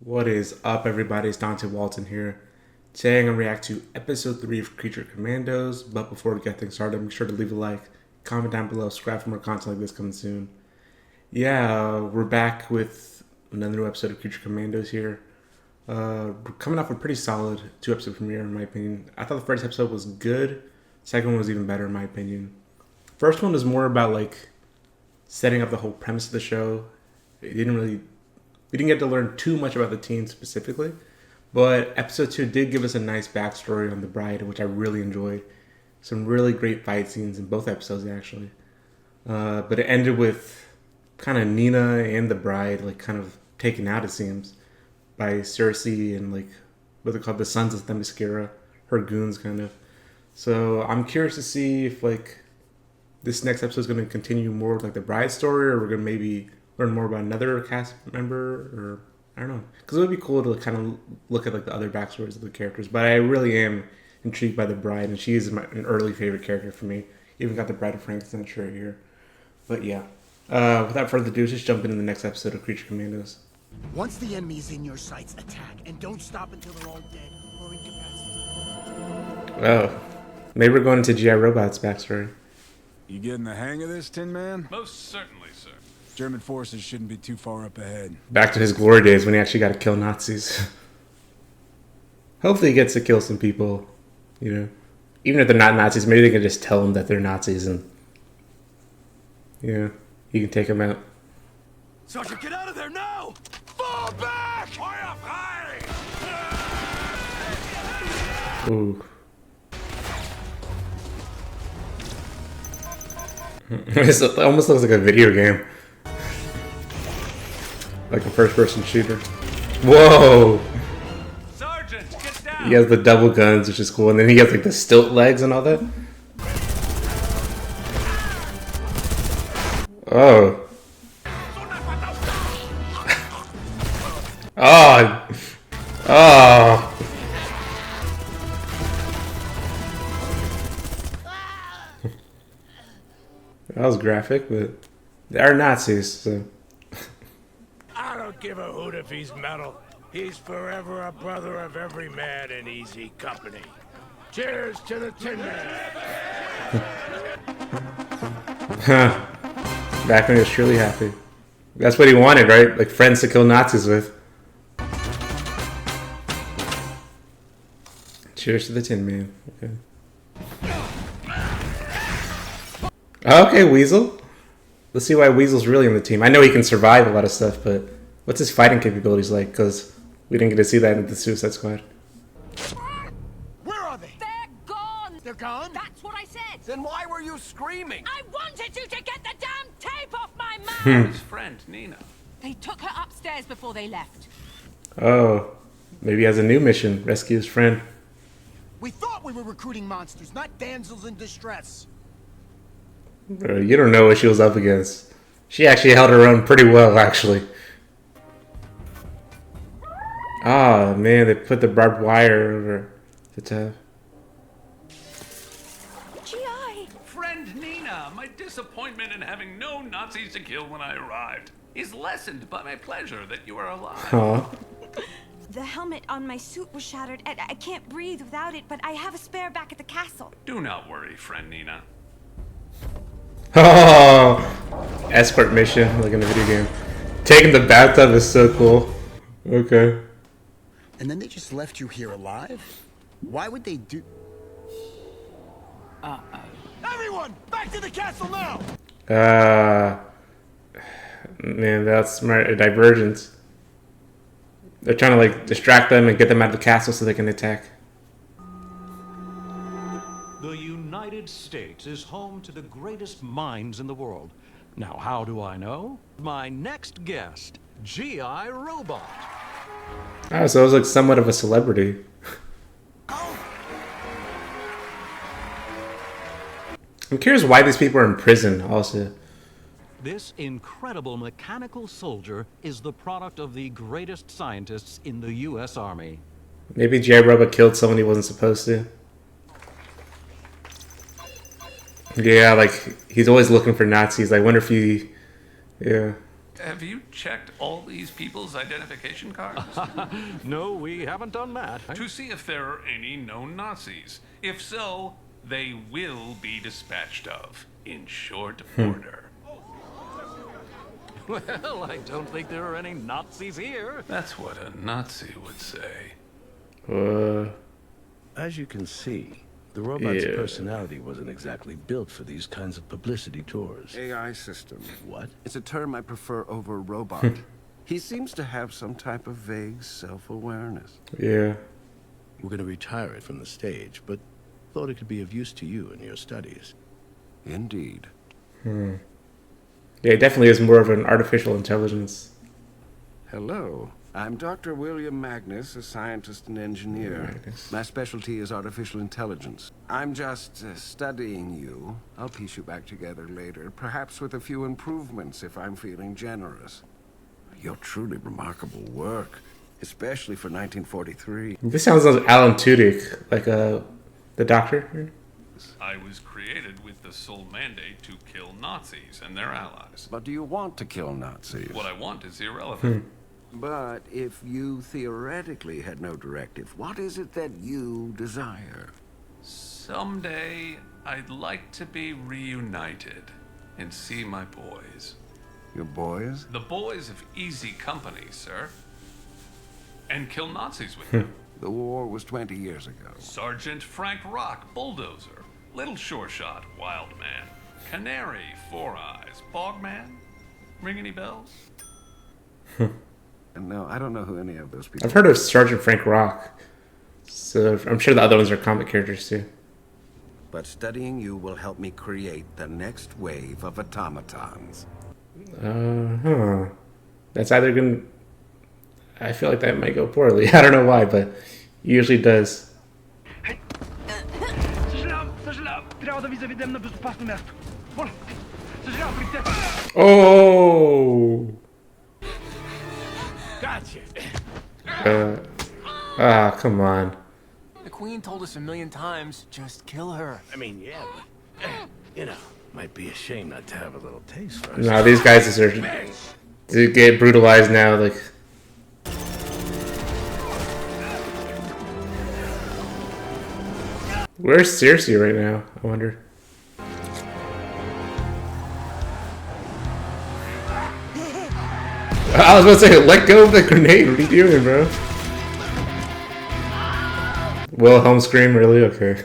What is up, everybody? It's Dante Walton here. Today I'm going to react to episode 3 of Creature Commandos, but before we get things started, make sure to leave a like, comment down below, subscribe for more content like this coming soon. We're back with another new episode of Creature Commandos here. We're coming off a pretty solid 2-episode premiere, in my opinion. I thought the first episode was good. Second one was even better, in my opinion. First one was more about, setting up the whole premise of the show. We didn't get to learn too much about the teen specifically, but episode 2 did give us a nice backstory on the bride, which I really enjoyed. Some really great fight scenes in both episodes, actually. But it ended with kind of Nina and the bride, kind of taken out, it seems, by Cersei and, what they're called, the Sons of Themyscira, her goons, kind of. So I'm curious to see if, this next episode is going to continue more with, the bride story, or we're going to maybe learn more about another cast member, or I don't know, because it would be cool to kind of look at the other backstories of the characters. But I really am intrigued by the bride, and she is an early favorite character for me. Even got the Bride of Frankenstein shirt here. But yeah, without further ado, just jump into the next episode of Creature Commandos. Once the enemy is in your sights, attack, and don't stop until they're all dead or incapacitated. Oh, maybe we're going into GI Robot's backstory. You getting the hang of this, Tin Man? Most certainly, sir. German forces shouldn't be too far up ahead. Back to his glory days when he actually got to kill Nazis. Hopefully he gets to kill some people, Even if they're not Nazis, maybe they can just tell him that they're Nazis and, he can take them out. Sergeant, get out of there now! Fall back! Ooh. It almost looks like a video game. Like a first-person shooter. Whoa! Sergeant, get down! He has the double guns, which is cool. And then he has, the stilt legs and all that. Oh. Oh. Oh. That was graphic, but they are Nazis, so. I don't give a hoot if he's metal. He's forever a brother of every man in easy company. Cheers to the Tin Man. Back when he was truly happy. That's what he wanted, right? Friends to kill Nazis with. Cheers to the Tin Man. Okay. Okay, Weasel. Let's see why Weasel's really on the team. I know he can survive a lot of stuff, but what's his fighting capabilities like? Because we didn't get to see that in the Suicide Squad. Where are they? They're gone! They're gone? That's what I said! Then why were you screaming? I wanted you to get the damn tape off my mouth! His friend, Nina. They took her upstairs before they left. Oh, maybe he has a new mission. Rescue his friend. We thought we were recruiting monsters, not damsels in distress. You don't know what she was up against. She actually held her own pretty well, actually. Oh, man, they put the barbed wire over the top. G.I. Friend Nina, my disappointment in having no Nazis to kill when I arrived is lessened by my pleasure that you are alive. Aw. The helmet on my suit was shattered, and I can't breathe without it, but I have a spare back at the castle. Do not worry, friend Nina. Oh, escort mission, like in a video game. Taking the bathtub is so cool. Okay. And then they just left you here alive? Why would they do... Everyone, back to the castle now! Man, that's smart. A divergence. They're trying to distract them and get them out of the castle so they can attack. The United States is home to the greatest minds in the world. Now, how do I know? My next guest, G.I. Robot. Oh, so it was somewhat of a celebrity. I'm curious why these people are in prison, also. This incredible mechanical soldier is the product of the greatest scientists in the U.S. Army. Maybe J. Robot killed someone he wasn't supposed to. Yeah, he's always looking for Nazis. I wonder if he... Yeah. Have you checked all these people's identification cards? No, we haven't done that. To see if there are any known Nazis. If so, they will be dispatched of in short order. Well, I don't think there are any Nazis here. That's what a Nazi would say. As you can see, the robot's Yeah. personality wasn't exactly built for these kinds of publicity tours. AI system. What? It's a term I prefer over robot. He seems to have some type of vague self-awareness. Yeah. We're going to retire it from the stage, but thought it could be of use to you in your studies. Indeed. Yeah, it definitely is more of an artificial intelligence. Hello. I'm Dr. William Magnus, a scientist and engineer. Magnus. My specialty is artificial intelligence. I'm just studying you. I'll piece you back together later, perhaps with a few improvements if I'm feeling generous. You're truly remarkable work, especially for 1943. This sounds like Alan Tudyk, like the Doctor. I was created with the sole mandate to kill Nazis and their allies. But do you want to kill Nazis? What I want is irrelevant. But if you theoretically had no directive, what is it that you desire? Someday, I'd like to be reunited and see my boys. Your boys? The boys of Easy Company, sir. And kill Nazis with them. The war was 20 years ago. Sergeant Frank Rock, Bulldozer. Little Sure Shot, Wild Man. Canary, Four Eyes. Bogman? Ring any bells? No, I don't know who any of those people I've heard of Sergeant Frank Rock, so I'm sure the other ones are comic characters too. But studying you will help me create the next wave of automatons. That's either gonna. I feel like that might go poorly. I don't know why, but it usually does. Oh. Gotcha. Come on. The Queen told us 1,000,000 times, just kill her. I mean, yeah, but, you know, might be a shame not to have a little taste first. No, these guys deserve to get brutalized now. Like, where's Cersei right now? I wonder. I was about to say, let go of the grenade. What are you doing, bro? Wilhelm scream, really? Okay.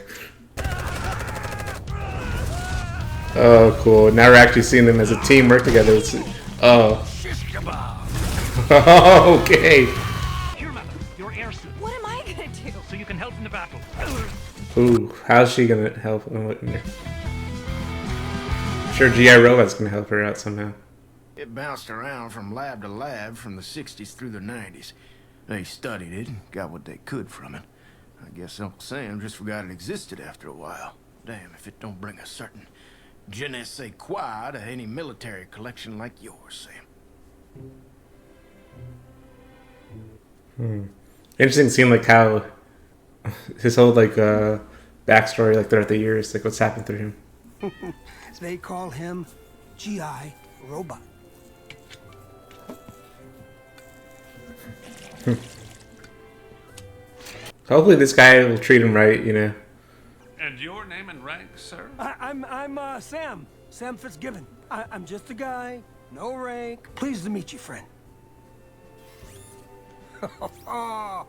Oh, cool. Now we're actually seeing them as a team work together. Oh. Okay. Here, Mother, your air suit, What am I gonna do? so you can help in the battle. Ooh, how's she gonna help? I'm sure G.I. Robot's gonna help her out somehow. It bounced around from lab to lab from the 60s through the 90s. They studied it and got what they could from it. I guess Uncle Sam just forgot it existed after a while. Damn if it don't bring a certain je ne sais quoi to any military collection like yours, Sam. Interesting seeing like how his whole like backstory like throughout the years, like what's happened through him. They call him G.I. Robot. Hopefully this guy will treat him right, you know. And your name and rank, sir? I'm Sam. Sam Fitzgibbon. I'm just a guy, no rank. Pleased to meet you, friend. Oh!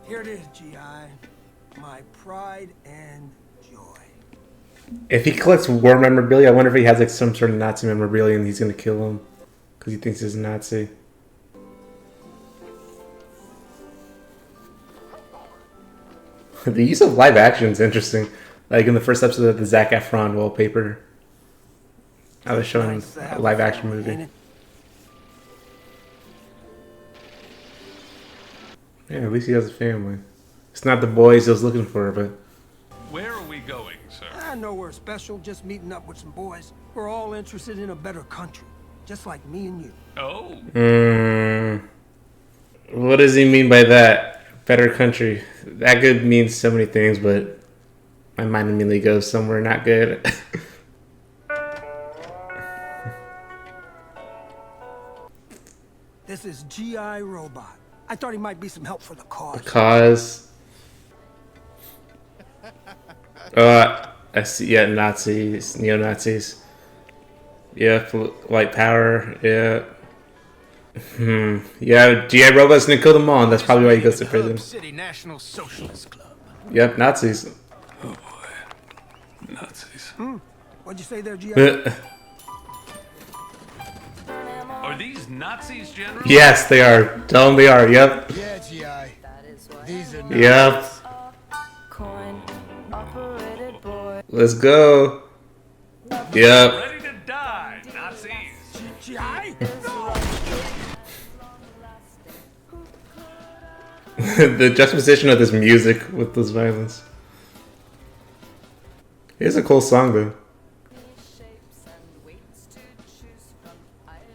Here it is, G.I. My pride and joy. If he collects war memorabilia, I wonder if he has like some sort of Nazi memorabilia and he's gonna kill him because he thinks he's a Nazi. The use of live action is interesting. Like in the first episode of the Zac Efron wallpaper, I was showing a live action movie. Yeah, at least he has a family. It's not the boys he was looking for, but Where are we going, sir? Nowhere special, just meeting up with some boys. We're all interested in a better country, just like me and you. Oh. What does he mean by that? Better country. That could mean so many things, but my mind immediately goes somewhere not good. This is G.I. Robot. I thought he might be some help for the cause. Cause. I see. Yeah, Nazis, neo-Nazis. Yeah, white power. Yeah. Yeah, G.I. Robot's gonna kill them all, and that's probably why he goes to prison. City National Socialist Club. Yep, Nazis. Oh boy. Nazis. What'd you say there, G.I.? Are these Nazis, General? Yes, they are. Tell them they are. Yep. Yeah, G.I. These are Yep. Let's go. Yep. Ready to die, Nazis. G.I. The juxtaposition of this music with this violence. It's a cool song though.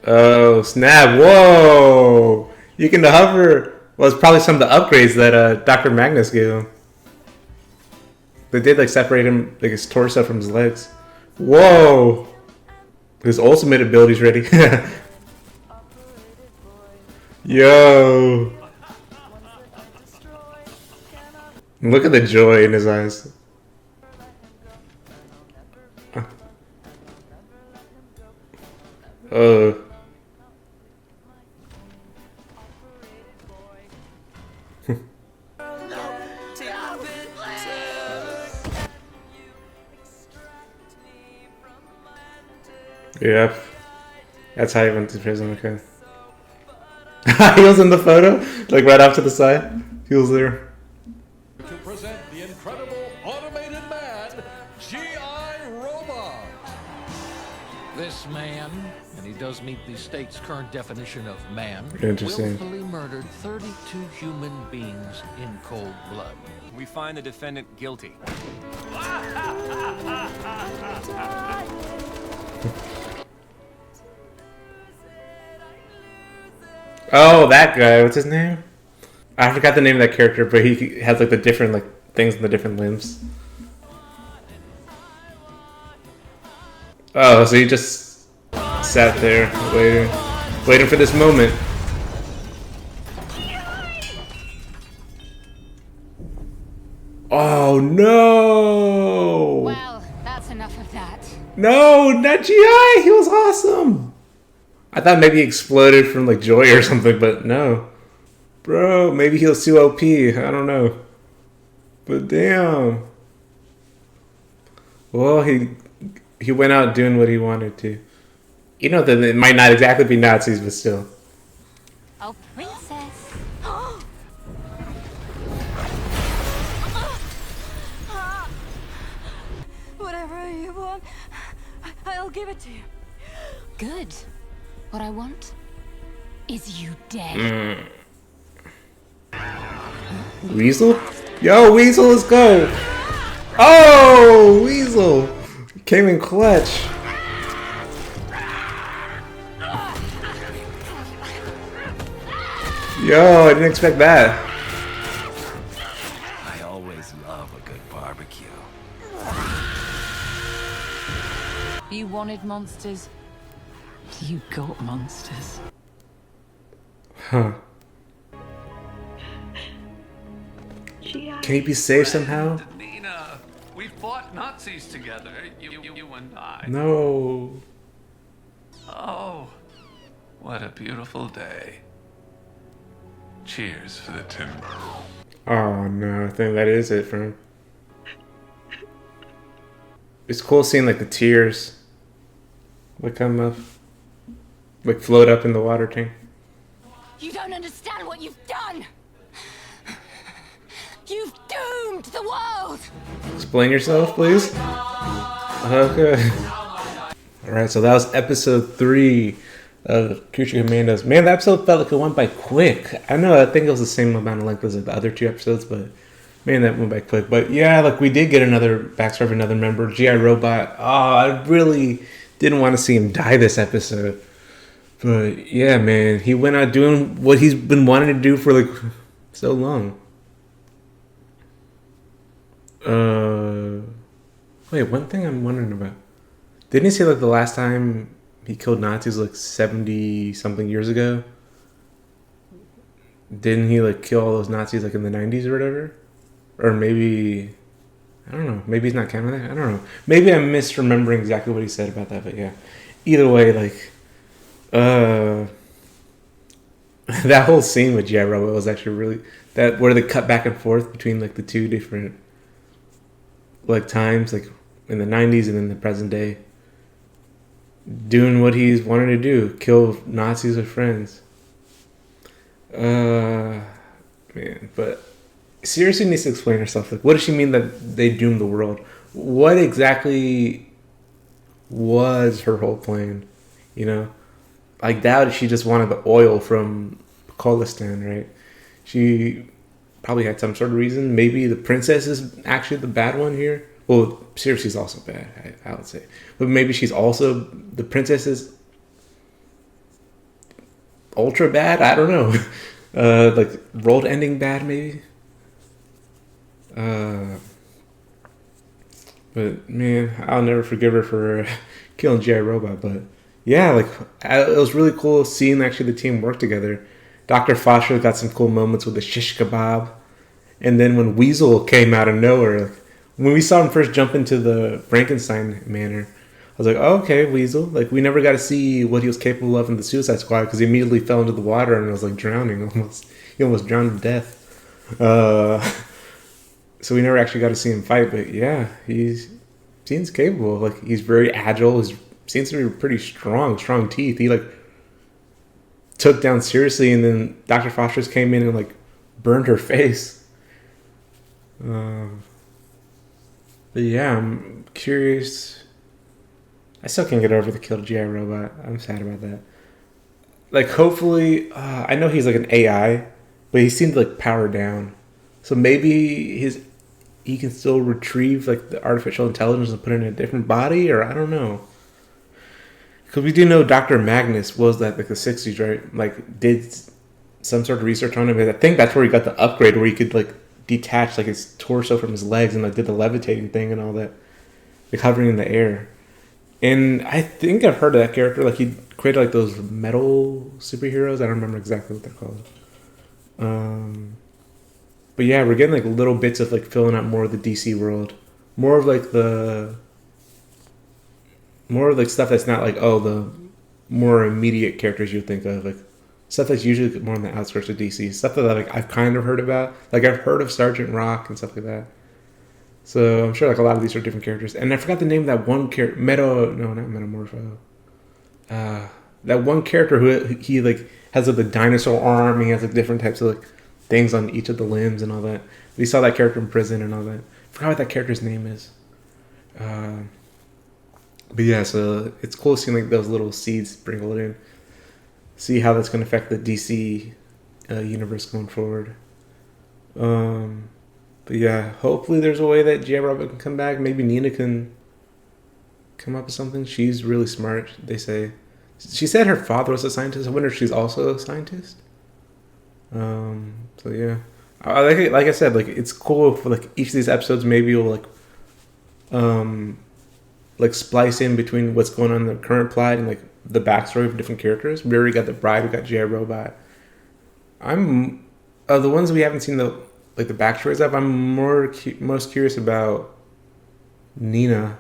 Oh snap! Whoa! You can hover. Well, it's probably some of the upgrades that Dr. Magnus gave him. They did like separate him, like his torso from his legs. Whoa! His ultimate ability's ready. Yo! Look at the joy in his eyes. Oh. Yep. That's how he went to prison, okay. He was in the photo? Like right off to the side? He was there. To present the incredible automated man, G.I. Robot. This man, and he does meet the state's current definition of man, Interesting. willfully murdered 32 human beings in cold blood. We find the defendant guilty. Oh, that guy. What's his name? I forgot the name of that character, but he has like the different like things in the different limbs. Oh, so he just sat there waiting for this moment. Oh no! Well, that's enough of that. No, not G.I. He was awesome. I thought maybe he exploded from like joy or something, but no. Bro, maybe he was too OP. I don't know. But damn. Well, he went out doing what he wanted to. You know that it might not exactly be Nazis, but still. Oh, princess. Whatever you want, I'll give it to you. Good. What I want is you dead. Weasel? Yo, Weasel, let's go! Oh, Weasel! Came in clutch. Yo, I didn't expect that. I always love a good barbecue. You wanted monsters. You got monsters. Huh. Can he be saved somehow? Nina, we fought Nazis together. You and I. No. Oh, what a beautiful day. Cheers for the timber. Oh no, I think that is it for him. It's cool seeing like the tears like come up, like float up in the water tank. You don't understand what you've done. You've doomed the world. Explain yourself, please. Okay. Alright, so that was episode 3 of Creature Commandos. Man, that episode felt like it went by quick. I know, I think it was the same amount of length as like the other 2 episodes, but man, that went by quick. But yeah, like we did get another backstory of another member, G.I. Robot. Oh, I really didn't want to see him die this episode. But yeah, man, he went out doing what he's been wanting to do for like so long. Wait, one thing I'm wondering about. Didn't he say like the last time he killed Nazis like 70 something years ago? didn't he like kill all those Nazis like in the 90s or whatever? Or maybe I don't know. Maybe he's not counting that. I don't know. Maybe I'm misremembering exactly what he said about that. But yeah, either way, like that whole scene with J. Robot was actually really that where they cut back and forth between like the two different like times, like in the 90s and then the present day, doing what he's wanted to do, kill Nazis with friends. Man, but seriously needs to explain herself. Like, what does she mean that they doomed the world? What exactly was her whole plan? You know, I doubt she just wanted the oil from Kholistan, right? She probably had some sort of reason. Maybe the princess is actually the bad one here. Well, Cersei's also bad, I would say. But maybe she's also, the princess is ultra bad? I don't know. Like, world ending bad, maybe? But, man, I'll never forgive her for killing J.I. Robot. But, yeah, like, it was really cool seeing actually the team work together. Dr. Foster got some cool moments with the shish kebab. And then when Weasel came out of nowhere, like, when we saw him first jump into the Frankenstein manor, I was like, oh, okay, Weasel. Like, we never got to see what he was capable of in the Suicide Squad because he immediately fell into the water and was like drowning almost. He almost drowned to death. So we never actually got to see him fight. But yeah, he seems capable. Like, he's very agile. He seems to be pretty strong teeth. He like took down Seriously, and then Dr. Foster's came in and like burned her face. But yeah, I'm curious. I still can't get over the kill to J.I. Robot. I'm sad about that. Like, hopefully, I know he's like an AI, but he seemed like powered down. So maybe he can still retrieve like the artificial intelligence and put it in a different body, or I don't know. Because we do know Dr. Magnus was that like the 60s, right? Like, did some sort of research on him. I think that's where he got the upgrade where he could like detach like his torso from his legs and like did the levitating thing and all that, like hovering in the air. And I think I've heard of that character. Like, he created like those metal superheroes. I don't remember exactly what they're called. But yeah, we're getting like little bits of like filling out more of the DC world, more of like stuff that's not like, oh, the more immediate characters you think of, like stuff that's usually more on the outskirts of DC, stuff that like I've kind of heard about. Like, I've heard of Sergeant Rock and stuff like that. So I'm sure like a lot of these are different characters. And I forgot the name of that one character, not Metamorpho. That one character who he like has like the dinosaur arm. He has like different types of like things on each of the limbs and all that. We saw that character in prison and all that. I forgot what that character's name is. But yeah, so it's cool seeing like those little seeds sprinkled in. See how that's going to affect the DC universe going forward. But yeah, hopefully there's a way that J. Robert can come back. Maybe Nina can come up with something. She's really smart, they say. She said her father was a scientist. I wonder if she's also a scientist. So yeah, like I said, like it's cool for like each of these episodes. Maybe you'll like splice in between what's going on in the current plot and like the backstory of different characters. We already got the Bride. We got J. Robot. I'm the ones we haven't seen the backstories of. I'm most curious about Nina.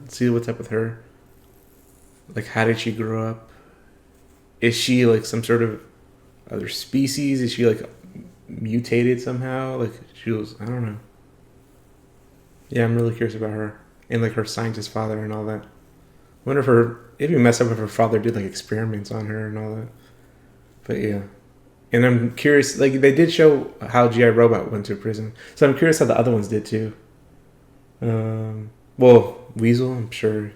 See what's up with her. Like, how did she grow up? Is she like some sort of other species? Is she like mutated somehow? Like, she was, I don't know. Yeah, I'm really curious about her and like her scientist father and all that. I wonder if it'd be messed up if her father did like experiments on her and all that. But yeah. And I'm curious, like, they did show how G.I. Robot went to prison. So I'm curious how the other ones did too. Well, Weasel, I'm sure.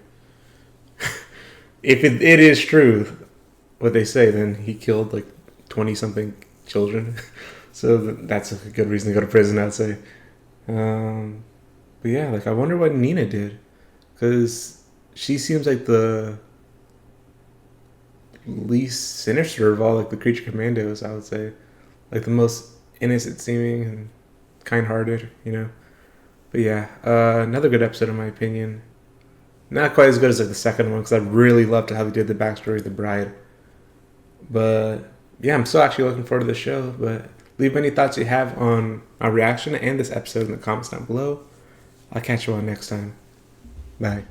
If it is true, what they say, then he killed like 20-something children. So that's a good reason to go to prison, I'd say. But yeah, like, I wonder what Nina did. Because she seems like the least sinister of all like the creature commandos, I would say. Like the most innocent seeming and kind-hearted, you know. But yeah, another good episode in my opinion. Not quite as good as like the second one, because I really loved how they did the backstory of the Bride. But yeah, I'm still actually looking forward to the show. But leave any thoughts you have on our reaction and this episode in the comments down below. I'll catch you on next time. Bye.